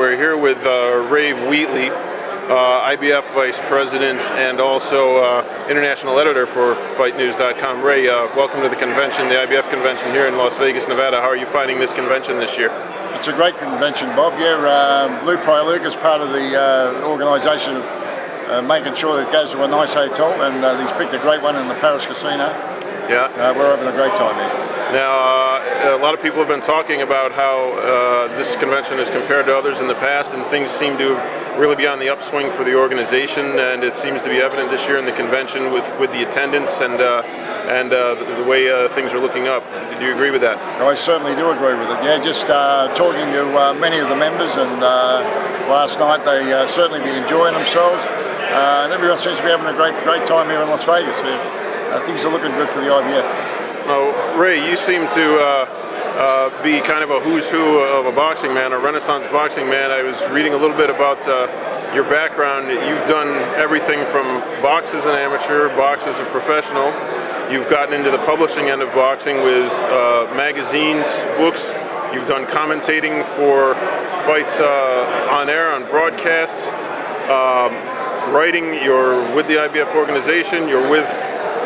We're here with Ray Wheatley, IBF Vice President and also International Editor for FightNews.com. Ray, welcome to the convention, the IBF convention here in Las Vegas, Nevada. How are you finding this convention this year? It's a great convention, Bob. Yeah, Lou Priluke is part of the organisation of making sure that it goes to a nice hotel, and he's picked a great one in the Paris Casino. Yeah. We're having a great time here. Now, a lot of people have been talking about how this convention is compared to others in the past, and things seem to really be on the upswing for the organization, and it seems to be evident this year in the convention with the attendance and the way things are looking up. Do you agree with that? I certainly do agree with it. Yeah, just talking to many of the members, and last night they certainly be enjoying themselves, and everyone seems to be having a great time here in Las Vegas. Things are looking good for the IBF. Oh, Ray, you seem to be kind of a who's who of a boxing man, a Renaissance boxing man. I was reading a little bit about your background. You've done everything from box as an amateur, box as a professional. You've gotten into the publishing end of boxing with magazines, books. You've done commentating for fights on air, on broadcasts, writing. You're with the IBF organization. You're with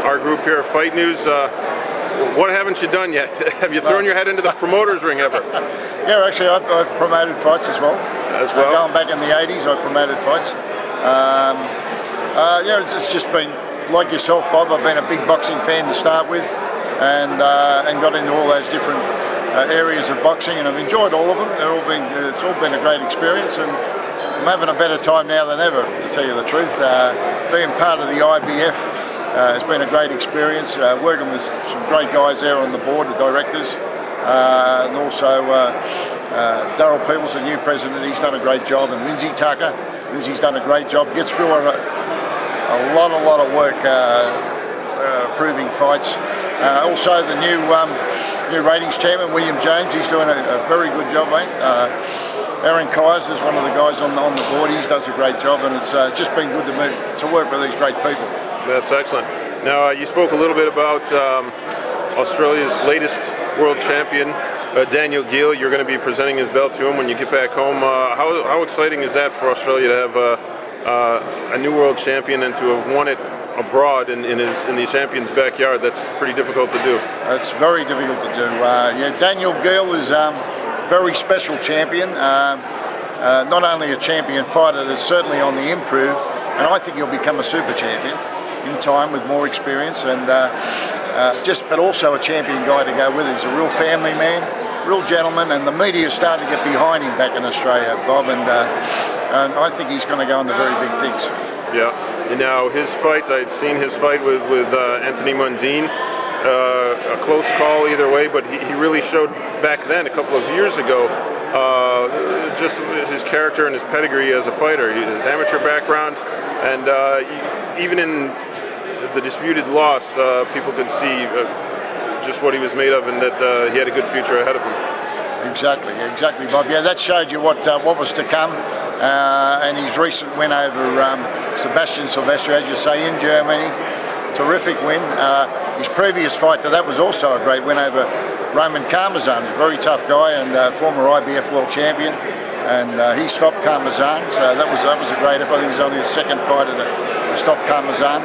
our group here at Fight News. What haven't you done yet? Have you thrown your head into the promoter's ring ever? Yeah, actually I've promoted fights as well. Going back in the 80s, I promoted fights. Yeah, it's just been, like yourself, Bob, I've been a big boxing fan to start with, and got into all those different areas of boxing, and I've enjoyed all of them. It's all been a great experience, and I'm having a better time now than ever, to tell you the truth. Being part of the IBF, it's been a great experience, working with some great guys there on the board, the directors, and also Darryl Peoples, the new president. He's done a great job, and Lindsay Tucker. Lindsay's done a great job. Gets through a lot of work proving fights. Also the new ratings chairman, William James. He's doing a very good job, mate. Aaron Kaiser is one of the guys on the board. He does a great job, and it's just been good to work with these great people. That's excellent. Now, you spoke a little bit about Australia's latest world champion, Daniel Geale. You're going to be presenting his belt to him when you get back home. How exciting is that for Australia to have a new world champion and to have won it abroad in the champion's backyard? That's pretty difficult to do. It's very difficult to do. Yeah, Daniel Geale is a very special champion. Not only a champion fighter, that's certainly on the improve, and I think he'll become a super champion in time with more experience, and but also a champion guy to go with it. He's a real family man, real gentleman, and the media is starting to get behind him back in Australia, Bob, and I think he's going to go into very big things. Yeah. And now his fight, I'd seen his fight with Anthony Mundine, a close call either way, but he really showed back then, a couple of years ago, just his character and his pedigree as a fighter, his amateur background, and even in the disputed loss, people could see just what he was made of, and that he had a good future ahead of him. Exactly, Bob. Yeah, that showed you what was to come. And his recent win over Sebastian Sylvester, as you say, in Germany, terrific win. His previous fight to that was also a great win over Roman Karmazan. He's a very tough guy and former IBF world champion. And he stopped Karmazan, so that was a great effort. I think he's only the second fighter to stop Karmazan.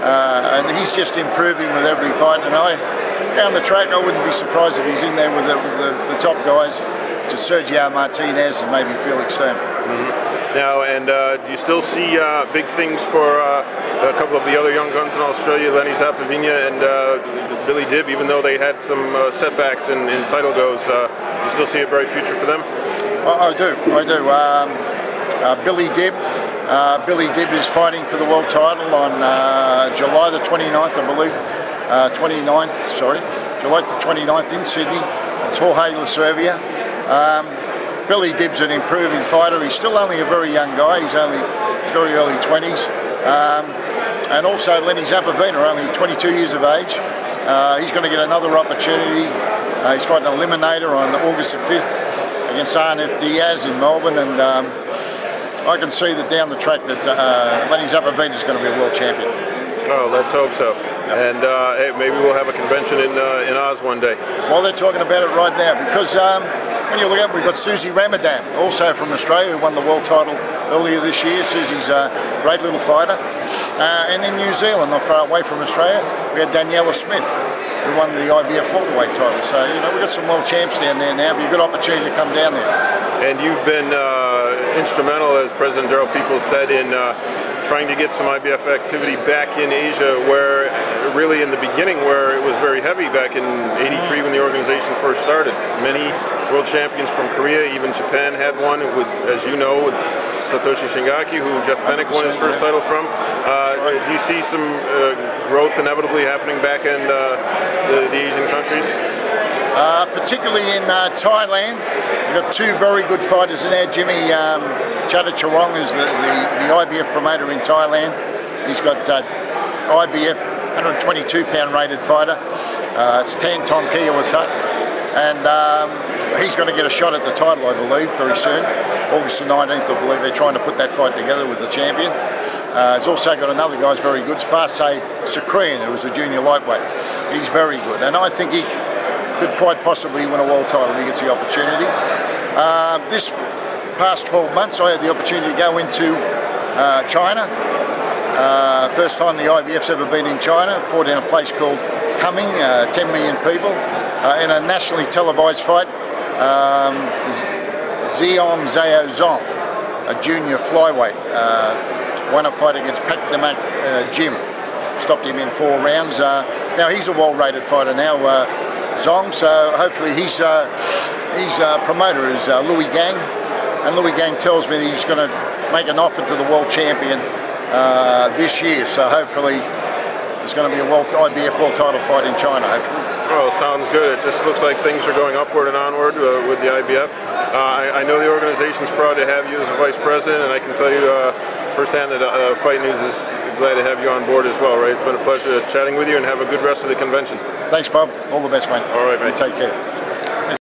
And he's just improving with every fight. And down the track, I wouldn't be surprised if he's in there with the top guys, to Sergio Martinez and maybe Felix Stern. Mm-hmm. Now, and do you still see big things for a couple of the other young guns in Australia, Lenny Zapavinia and Billy Dibb, even though they had some setbacks in title goes? You still see a bright future for them? I do. Billy Dibb. Billy Dibb is fighting for the world title on July the 29th, I believe. July the 29th in Sydney. It's Jorge Lacervia. Billy Dibb's an improving fighter. He's still only a very young guy. He's very early 20s. And also Lenny Zapavinia, only 22 years of age. He's going to get another opportunity. He's fighting an eliminator on August the 5th against Arneth Diaz in Melbourne, and I can see that down the track that Lenny Zapavinia is going to be a world champion. Oh, let's hope so. Yep. And hey, maybe we'll have a convention in Oz one day. Well, they're talking about it right now, because when you look at it, we've got Susie Ramadan, also from Australia, who won the world title earlier this year. Susie's a great little fighter. And in New Zealand, not far away from Australia, we had Daniela Smith, who won the IBF welterweight title. So, you know, we've got some world champs down there now. It'll be a good opportunity to come down there. And you've been instrumental, as President Daryl Peoples said, in trying to get some IBF activity back in Asia, where really in the beginning where it was very heavy back in '83 when the organization first started. Many world champions from Korea, even Japan had one, with, as you know, with Satoshi Shingaki, who Jeff Fennick won his first title from. Do you see some growth inevitably happening back in the Asian countries? Particularly in Thailand, we've got two very good fighters in there. Jimmy Chattacharong is the IBF promoter in Thailand. He's got IBF 122-pound rated fighter. It's Tan Tong Kiawasat, and he's going to get a shot at the title, I believe, very soon. August the 19th, I believe. They're trying to put that fight together with the champion. He's also got another guy who's very good, Fasay Sakrian, who was a junior lightweight. He's very good, and I think he could quite possibly win a world title if he gets the opportunity. This past 12 months, I had the opportunity to go into China. First time the IBF's ever been in China. Fought in a place called Cumming, 10 million people, in a nationally televised fight. Zion Zhao Zong, a junior flyweight, won a fight against Pak Damak Jim. Stopped him in 4 rounds. Now he's a well-rated fighter now, Zong. So hopefully his promoter is Louis Gang, and Louis Gang tells me he's going to make an offer to the world champion this year. So hopefully there's going to be a IBF world title fight in China. Hopefully. Well, sounds good. It just looks like things are going upward and onward with the IBF. I know the organization's proud to have you as a vice president, and I can tell you firsthand that Fight News is glad to have you on board as well, right? It's been a pleasure chatting with you, and have a good rest of the convention. Thanks, Bob. All the best, mate. All right, mate. You take care.